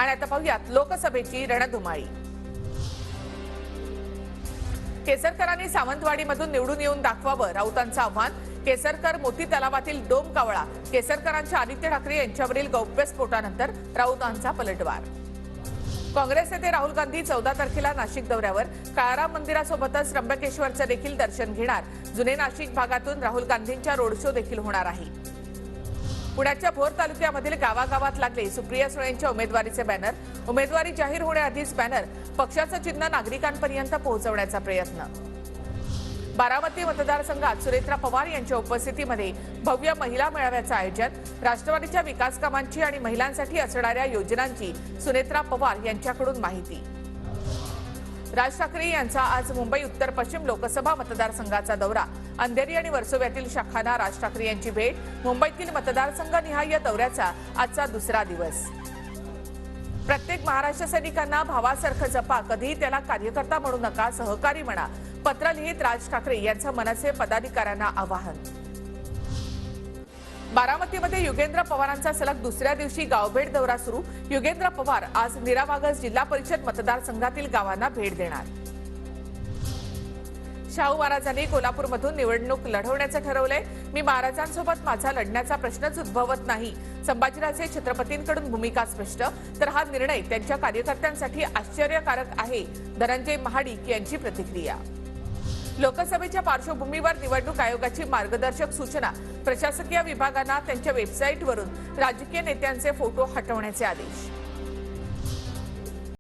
आणि आता पाहूयात लोकसभेची रणधुमाळी। केसरकरांनी सावंतवाडीमधून निवडून येऊन दाखवावं, राऊतांचं आव्हान। केसरकर मोती तलावातील डोम कावळा, केसरकरांच्या आदित्य ठाकरे यांच्यावरील गौप्यस्फोटानंतर राऊतांचा पलटवार। काँग्रेस नेते राहुल गांधी 14 तारखेला नाशिक दौऱ्यावर, काळाराम मंदिरासोबतच त्र्यंबकेश्वरचं देखील दर्शन घेणार। जुने नाशिक भागातून राहुल गांधींच्या रोड शो देखील होणार आहे। पुण्याच्या भोर तालुक्यामधील गावागावात लागले सुप्रिया सुळेंच्या उमेदवारीचे बॅनर। उमेदवारी जाहीर होण्याआधीच बॅनर, पक्षाचं चिन्ह नागरिकांपर्यंत पोहोचवण्याचा प्रयत्न। बारामती मतदारसंघात सुनेत्रा पवार यांच्या उपस्थितीमध्ये भव्य महिला मेळाव्याचं आयोजन। राष्ट्रवादीच्या विकास कामांची आणि महिलांसाठी असणाऱ्या योजनांची सुनेत्रा पवार यांच्याकडून माहिती। राज ठाकरे यांचा आज मुंबई उत्तर पश्चिम लोकसभा मतदारसंघाचा दौरा। अंधेरी आणि वर्सोव्यातील शाखांना राज ठाकरे यांची भेट। मुंबईतील मतदारसंघनिहाय दौऱ्याचा आजचा दुसरा दिवस। प्रत्येक महाराष्ट्र सैनिकांना भावासारखं जपा, कधीही त्याला कार्यकर्ता म्हणू नका, सहकारी म्हणा, पत्र लिहित राज ठाकरे यांचं मनसे पदाधिकाऱ्यांना आवाहन। बारामतीमध्ये युगेंद्र पवारांचा सलग दुसऱ्या दिवशी गावभेट दौरा सुरू। युगेंद्र पवार आज नीरावागस जिल्हा परिषद मतदारसंघातील गावांना भेट देणार। शाहू महाराजांनी कोल्हापूरमधून निवडणूक लढवण्याचं ठरवलंय। मी महाराजांसोबत माझा लढण्याचा प्रश्नच उद्भवत नाही। संभाजीराजे छत्रपतींकडून भूमिका स्पष्ट, तर हा निर्णय त्यांच्या कार्यकर्त्यांसाठी आश्चर्यकारक आहे। धनंजय महाडिक यांची प्रतिक्रिया। लोकसभेच्या पार्श्वभूमीवर निवडणूक आयोगाची मार्गदर्शक सूचना। प्रशासकीय विभागांना त्यांच्या वेबसाईटवरून राजकीय नेत्यांचे फोटो हटवण्याचे आदेश।